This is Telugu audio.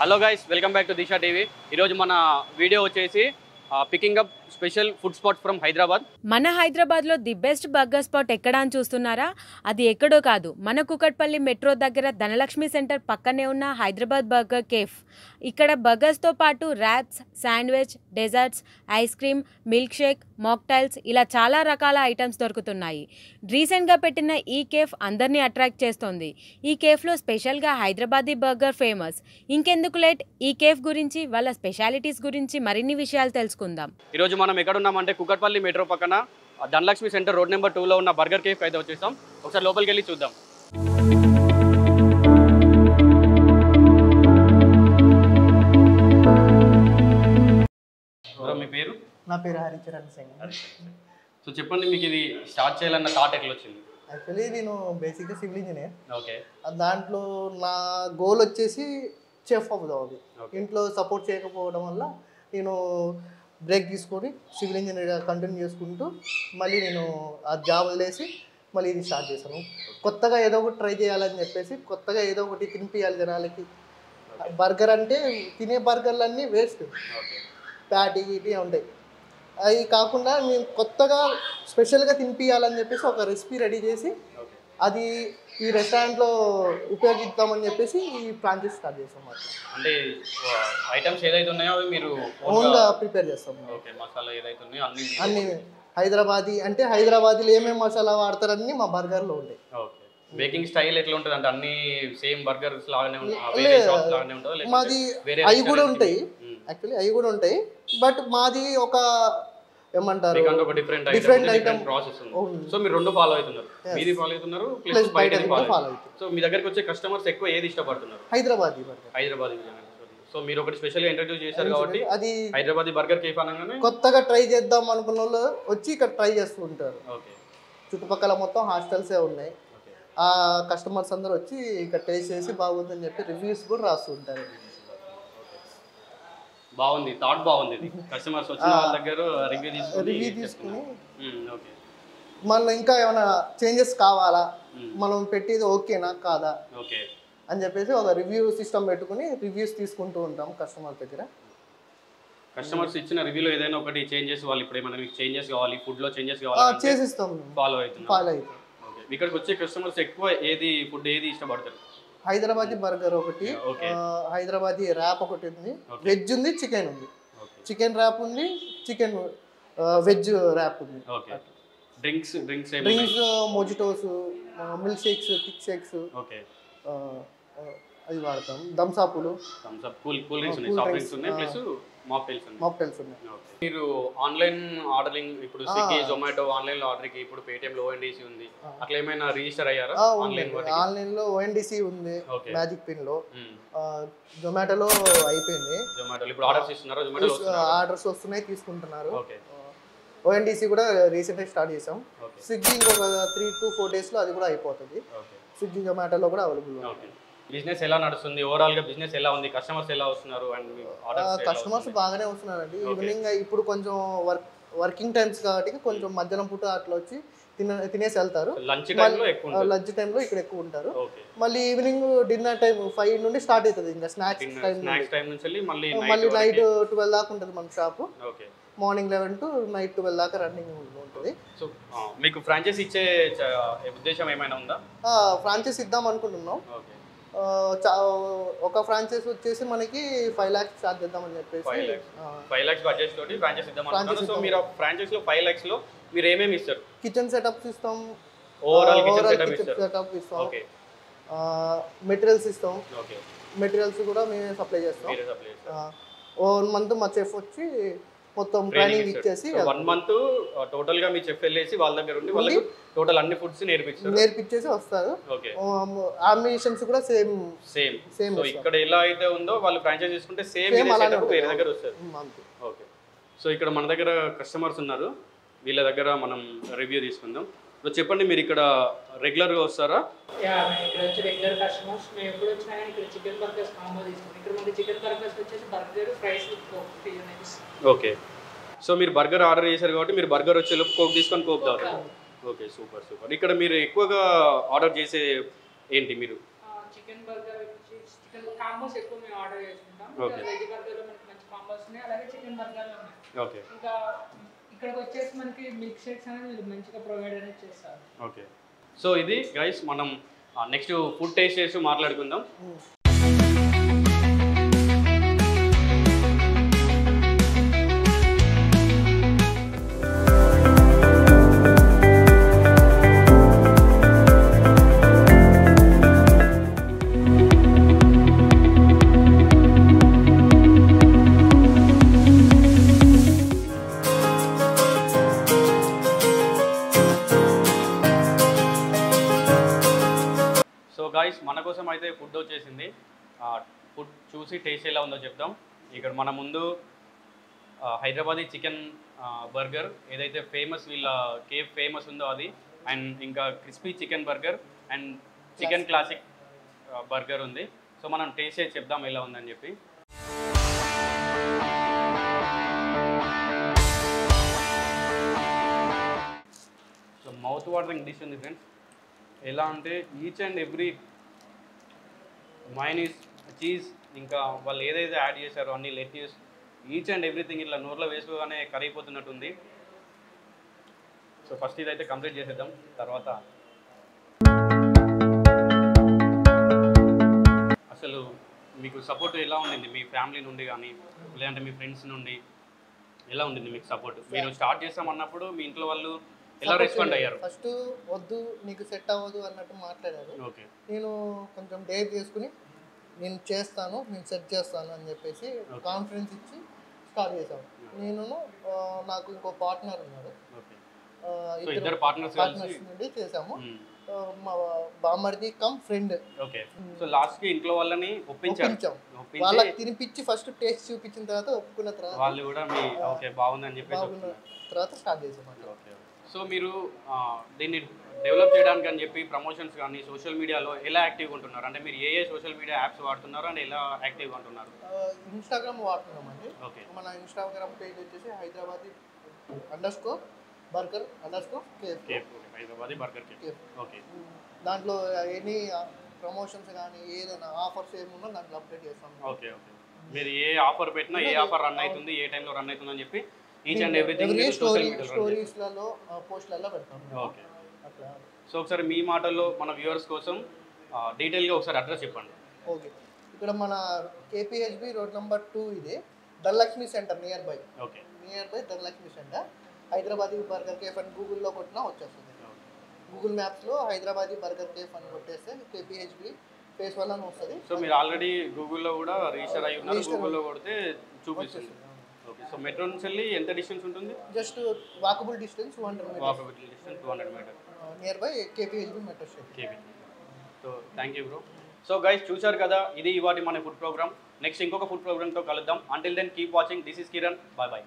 Hello guys, welcome back to Disha TV. ఈరోజు మన వీడియో వచ్చేసి picking up special food spot from Hyderabad. మన హైదరాబాద్లో ది బెస్ట్ బర్గర్ స్పాట్ ఎక్కడ అని చూస్తున్నారా? అది ఎక్కడో కాదు, మన కూకట్పల్లి మెట్రో దగ్గర ధనలక్ష్మి సెంటర్ పక్కనే ఉన్న హైదరాబాద్ బర్గర్ కేఫ్. ఇక్కడ బర్గర్స్తో పాటు wraps, sandwich, desserts, ice cream, milk shake, mocktails ఇలా చాలా రకాల ఐటమ్స్ దొరుకుతున్నాయి. రీసెంట్గా పెట్టిన ఈ కేఫ్ అందరినీ అట్రాక్ట్ చేస్తోంది. ఈ కేఫ్లో స్పెషల్గా హైదరాబాదీ బర్గర్ ఫేమస్. ఇంకెందుకు లేట్, ఈ కేఫ్ గురించి, వాళ్ళ స్పెషాలిటీస్ గురించి మరిన్ని విషయాలు తెలుసుకుందాం. ఈరోజు మనం ఎక్కడ ఉన్నామంటే కూకట్పల్లి మెట్రో పక్కన ధనలక్ష్మి సెంటర్ రోడ్ నెంబర్ 2లో ఉన్న బర్గర్ కేఫ్ అయితే వచ్చేసాం. ఒకసారి లోపలికి వెళ్ళి చూద్దాం. మీ పేరు? నా పేరు హరిచరణ్ సింగ్. సో చెప్పండి, మీకు ఇది స్టార్ట్ చేయాలన్న థాట్ ఎట్లా వచ్చింది? యాక్చువల్లీ నేను బేసిక్గా సివిల్ ఇంజనీర్. ఓకే. దాంట్లో నా గోల్ వచ్చేసి చెఫ్ అవుదాం. ఇంట్లో సపోర్ట్ చేయకపోవడం వల్ల నేను బ్రేక్ తీసుకొని సివిల్ ఇంజనీర్గా కంటిన్యూ చేసుకుంటూ మళ్ళీ నేను ఆ జాబ్ వదిలేసి మళ్ళీ ఇది స్టార్ట్ చేశాను. కొత్తగా ఏదో ఒకటి ట్రై చేయాలని చెప్పేసి కొత్తగా ఏదో ఒకటి తినిపించాలి జనాలకి. బర్గర్ అంటే తినే బర్గర్లన్నీ వేస్ట్, ప్యాటీ గిటీ ఉంటాయి. అవి కాకుండా నేను కొత్తగా స్పెషల్గా తినిపించాలని చెప్పేసి ఒక రెసిపీ రెడీ చేసి అది ఈ రెస్టారెంట్లో ఉపయోగిద్దామని చెప్పేసి ఈ ఫ్రాంచైజ్ స్టార్ట్ చేస్తాం. అంటే ఐటమ్స్ ఏదైతే ఉన్నాయో అవి మీరు ఓన్గా ప్రిపేర్ చేస్తాం. ఓకే. మసాలా ఏదైతే ఉన్నాయో అన్ని హైదరాబాదీ, అంటే హైదరాబాదీలో ఏమేమి మసాలా వాడతారన్నీ మా బర్గర్లో ఉంటాయి. ఓకే. బేకింగ్ స్టైల్ ఎట్లా ఉంటుంది అంటే అన్ని సేమ్ బర్గర్స్ లాగానే ఉంటాయి? మాది అవి కూడా ఉంటాయి, యాక్చువల్లీ అవి కూడా ఉంటాయి. బట్ మాది ఒక ఏమంటారు డిఫరెంట్ ఐటమ్ ప్రాసెస్ ఉంది. సో మీరు రెండు ఫాలో అవుతున్నారు, మీది ఫాలో అవుతున్నారు ప్లస్ బయట ఫాలో అవుతున్నారు. సో మీ దగ్గరికి వచ్చే కస్టమర్స్ ఎక్కువ ఏది ఇష్టపడుతున్నారు? హైదరాబాదీ. సో మీరు ఒకటి స్పెషల్గా ఇంట్రడ్యూస్ చేశారు కాబట్టి అది హైదరాబాదీ బర్గర్ కేఫ్ అనగానే కొత్తగా ట్రై చేద్దాం అనుకున్న వాళ్ళు వచ్చి ఇక్కడ ట్రై చేస్తూ ఉంటారు. ఓకే. చుట్టుపక్కల మొత్తం హాస్టల్సే ఉన్నాయి. ఆ కస్టమర్స్ అందరూ వచ్చి ఇక్కడ టేస్ట్ చేసి బాగుందని చెప్పి రివ్యూస్ కూడా రాస్తూ ఉంటారు. బాగుంది, థాట్ బాగుంది. ఇది కస్టమర్స్ వచ్చిన వాళ్ళ దగ్గర రివ్యూ తీసుకుని ఓకే మళ్ళీ ఇంకా ఏమైనా చేంజెస్ కావాలా, మనం పెట్టేది ఓకేనా కాదా ఓకే అని చెప్పేసి ఒక రివ్యూ సిస్టమ్ పెట్టుకుని రివ్యూస్ తీసుకుంటూ ఉంటాం కస్టమర్ దగ్గర. కస్టమర్స్ ఇచ్చిన రివ్యూలో ఏదైనా ఒకటి చేంజెస్ వాళ్ళు ఇప్పుడు ఏమైనా మీకు చేంజెస్ కావాలి, ఫుడ్లో చేంజెస్ కావాలి చేసిస్తాం, ఫాలో అవుతాం. ఓకే. ఇక్కడికి వచ్చే కస్టమర్స్ ఎక్కువ ఫుడ్ ఏది ఇష్టపడతారు? హైదరాబాదీ బర్గర్ ఒకటి, హైదరాబాదీ ర్యాప్ ఒకటి ఉంది, వెజ్ ఉంది, చికెన్ ఉంది. చికెన్ ర్యాప్ ఉంది, చికెన్ వెజ్ ర్యాప్ ఉంది. Drinks mojitos, milk shakes, thick shakes, అది వాడతాం. థమ్స్అప్లు, కూల్ డ్రింక్స్ ఉన్నాయి, సాఫ్ట్ డ్రింక్స్ ఉన్నాయి, ప్లస్ మాక్టైల్స్ ఉన్నాయి. మీరు ఆన్లైన్ ఆర్డరింగ్ ఇప్పుడు స్విగ్గీ, జొమాటో ఆన్లైన్ ఆర్డర్కి ఇప్పుడు పేటిఎంలో ONDC ఉంది, అట్లా ఏమైనా రిజిస్టర్ అయ్యారా? ఆన్లైన్లో ONDC ఉంది, మ్యాజిక్ పిన్ లో. జొమాటోలో అయిపోయింది. జొమాటోలో ఇప్పుడు ఆర్డర్స్ ఇస్తున్నారు, ఆర్డర్స్ వస్తున్నాయి, తీసుకుంటున్నారు. ONDC కూడా రీసెంట్గా స్టార్ట్ చేసాం. స్విగ్గీ ఇంకొక 3 to 4 days లో అది కూడా అయిపోతుంది. స్విగ్గీ, జొమాటోలో కూడా అవైలబుల్. బిజినెస్ ఎలా నడుస్తుంది? ఓవరాల్ గా బిజినెస్ ఎలా ఉంది? కస్టమర్స్ ఎలా వస్తున్నారు? కస్టమర్స్ బాగానే వస్తున్నారండి. ఈవినింగ్ ఇప్పుడు కొంచెం వర్కింగ్ టైమ్స్ కాబట్టి కొంచెం మధ్యాహ్నం పూట అట్లా వచ్చి తినేసి వెళ్తారు. లంచ్ టైంలో ఇక్కడ ఎక్కువ ఉంటారు. మళ్ళీ ఈవినింగ్ డిన్నర్ టైం 5 నుండి స్టార్ట్ అవుతుంది. ఇంకా స్నాక్స్ టైం నుంచి మళ్ళీ నైట్ 12 దాకా ఉంటుంది మన షాప్. మార్నింగ్ 11 to నైట్ 12 దాకా రన్నింగ్ ఉంటుంది. సో మీకు ఫ్రాంచైజ్ ఇచ్చే ఉద్దేశం ఏమైనా ఉందా? ఫ్రాంచైజ్ ఇద్దాం అనుకుంటున్నాం. ఒక ఫ్రాంచైజ్ వచ్చేసి మనకి 5 lakhs స్టార్ట్ చేద్దామని చెప్పేసి 5 lakhs బడ్జెట్ తోటి ఫ్రాంచైజ్ ఇద్దాం అనుకుంటున్నాం. సో మీరు ఫ్రాంచైజ్ లో 5 lakhs లో మీరు ఏమేమి ఇస్తారు? కిచెన్ సెటప్స్ ఇస్తాం, ఓవరాల్ కిచెన్ సెటప్ ఇస్తాం, మెటీరియల్స్ ఇస్తాం. మెటీరియల్స్ కూడా మేమే సప్లై చేస్తాం. 1 month మా చెఫ్ వచ్చి మొత్తం ట్రైనింగ్ ఇచ్చేసి 1 month టోటల్ గా మీ చెఫ్ వెళ్ళేసి వాళ్ళ దగ్గర ఉండి వాళ్ళకి టోటల్ అన్ని ఫుడ్స్ నేర్పించేసి వస్తారు. అంబిషన్స్ కూడా సేమ్. సో ఇక్కడ ఎలా అయితే ఉందో వాళ్ళు ఫ్రాంచైజ్ తీసుకుంటే సేమ్ వేరే దగ్గర వస్తారు. ఓకే. సో ఇక్కడ మన దగ్గర కస్టమర్స్ ఉన్నారు, వీళ్ళ దగ్గర మనం రివ్యూ తీసుకుందాం. చెప్పండి, మీరు ఇక్కడ రెగ్యులర్గా వస్తారా? ఇక్కడ వచ్చి రెగ్యులర్ కస్టమర్స్ మేము ఎప్పుడు వచ్చినా కానీ ఇక్కడ చికెన్ బర్గర్స్ కాంబో తీసుకుంటాం. ఇక్కడ మనకి చికెన్ బర్గర్స్ వచ్చేసి burger, fries, coke. Okay. So మీరు బర్గర్ ఆర్డర్ చేశారు కాబట్టి మీరు బర్గర్ వచ్చే కోక్ తీసుకొని కోక్ తాగుతారు. Okay, super. ఇక్కడ మీరు ఎక్కువగా ఆర్డర్ చేసే ఏంటి? మీరు చికెన్ బర్గర్ వచ్చి చికెన్ కాంబోస్ ఎక్కువ మేము ఆర్డర్ చేసుకుంటాం. Okay. వెజ్ బర్గర్లో మనకి మంచి కాంబోస్ ఉన్నాయి, అలాగే చికెన్ బర్గర్లో ఉన్నాయి. ఓకే ఇంకా ఇక్కడికి వచ్చేసి మనకి మిల్క్ షేక్స్ అనేది మీరు మంచిగా ప్రొవైడ్ అనేది చేస్తారు. ఓకే. సో ఇది గైస్ మనం నెక్స్ట్ ఫుడ్ టేస్ట్ చేసి మాట్లాడుకుందాం. సో గాయస్ మన కోసం అయితే ఫుడ్ వచ్చేసింది. ఫుడ్ చూసి టేస్ట్ ఎలా ఉందో చెప్తాం. ఇక్కడ మన ముందు హైదరాబాదీ చికెన్ బర్గర్ ఏదైతే ఫేమస్ వీళ్ళ కేఫ్ ఫేమస్ ఉందో అది, అండ్ ఇంకా crispy chicken burger and chicken classic burger ఉంది. సో మనం టేస్ట్ చేసి చెప్దాం ఎలా ఉందని చెప్పి. సో మౌత్ వాటరింగ్ డిష్ ఉంది ఫ్రెండ్స్. ఎలా అంటే each and every mayonnaise cheese ఇంకా వాళ్ళు ఏదైతే యాడ్ చేశారో అన్ని లెట్యూస్ ఈచ్ అండ్ ఎవ్రీథింగ్ ఇట్లా నోట్లో వేసుకోగానే కరిగిపోతున్నట్టుంది. సో ఫస్ట్ ఇదైతే కంప్లీట్ చేసేద్దాం. తర్వాత అసలు మీకు సపోర్ట్ ఎలా ఉండింది మీ ఫ్యామిలీ నుండి కానీ లేదంటే మీ ఫ్రెండ్స్ నుండి ఎలా ఉండింది మీకు సపోర్ట్? మీరు స్టార్ట్ చేస్తామన్నప్పుడు మీ ఇంట్లో వాళ్ళు ఎలా రెస్పాండ్ అయ్యారు? ఫస్ట్ వద్దు నీకు సెట్ అవ్వదు అన్నట్టు మాట్లాడారు. ఓకే. నేను కొంచెం డేర్ చేసుకుని నేను చేస్తాను, నేను సెట్ చేస్తాను అని చెప్పేసి కాన్ఫిడెన్స్ ఇచ్చి స్టార్ట్ చేశాను. నేను నాకు ఇంకో పార్ట్నర్ ఉన్నారు, ఓకే. సో ఇద్దరు పార్ట్నర్స్ నుండి చేసాము. మా బామ్మర్ది come friend. Okay. So last కి ఇంట్లో వాళ్ళని ఒప్పించాం. వాళ్ళకి తినిపించి ఫస్ట్ టేస్ట్ చూపించిన తర్వాత ఒప్పుకున్న తర్వాత వాళ్ళు కూడా మీ ఓకే బాగుందని చెప్పేసి తర్వాత స్టార్ట్ చేసాం. ఓకే. సో మీరు దీన్ని డెవలప్ చేయడానికి అని చెప్పి ప్రమోషన్స్ కానీ సోషల్ మీడియాలో ఎలా యాక్టివ్గా ఉంటున్నారు? అంటే మీరు ఏ సోషల్ మీడియా యాప్స్ వాడుతున్నారు అండ్ ఎలా యాక్టివ్గా ఉంటున్నారు? ఇన్స్టాగ్రామ్ వాడుతున్నామండి. ఓకే. మన ఇన్స్టాగ్రామ్ పేజ్ వచ్చేసి Hyderabadi _burger_KF. Hyderabadi burger cafe. Okay. దాంట్లో ఎనీ ప్రమోషన్స్ కానీ ఏదైనా ఆఫర్స్ ఏమున్నా దాంట్లో అప్డేట్ చేస్తాం. ఓకే. ఓకే. మీరు ఏ ఆఫర్ పెట్టినా ఏ ఆఫర్ రన్ అవుతుంది, ఏ టైంలో రన్ అవుతుంది అని చెప్పి ఈచ్ అండ్ ఎవ్రీథింగ్ స్టోరీస్లలో పోస్ట్లలో పెడతాం. ఓకే. సో ఒకసారి మీ మాటల్లో మన వ్యూవర్స్ కోసం డీటెయిల్గా ఒకసారి అడ్రస్ చెప్పండి. ఓకే. ఇక్కడ మన KPHB రోడ్ నెంబర్ 2 ఇది Dhanalakshmi centre near by Dhanalakshmi centre. Hyderabadi burger cafe అని గూగుల్లో కొట్టినా వచ్చేస్తుంది. గూగుల్ మ్యాప్స్లో హైదరాబాదీ బర్గర్ కేఫ్ అని కొట్టేస్తే KPHB ఫేస్ 1 అని వస్తుంది. సో మీరు ఆల్రెడీ గూగుల్లో కూడా రిజిస్టర్ అయ్యి ఉన్నారు, గూగుల్లో కొడితే చూపిస్తుంది. ఓకే. సో మెట్రో నుంచి వెళ్ళి ఎంత డిస్టెన్స్ ఉంటుంది? Just walkable distance 200 metres. Walkable distance 200 metres near by KPHB metro station. So thank you bro. So guys చూశారు కదా, ఇది ఇవాటి మన ఫుడ్ ప్రోగ్రామ్. నెక్స్ట్ ఇంకొక ఫుడ్ ప్రోగ్రామ్తో కలుద్దాం. Until then keep watching. This is Kiran. Bye bye.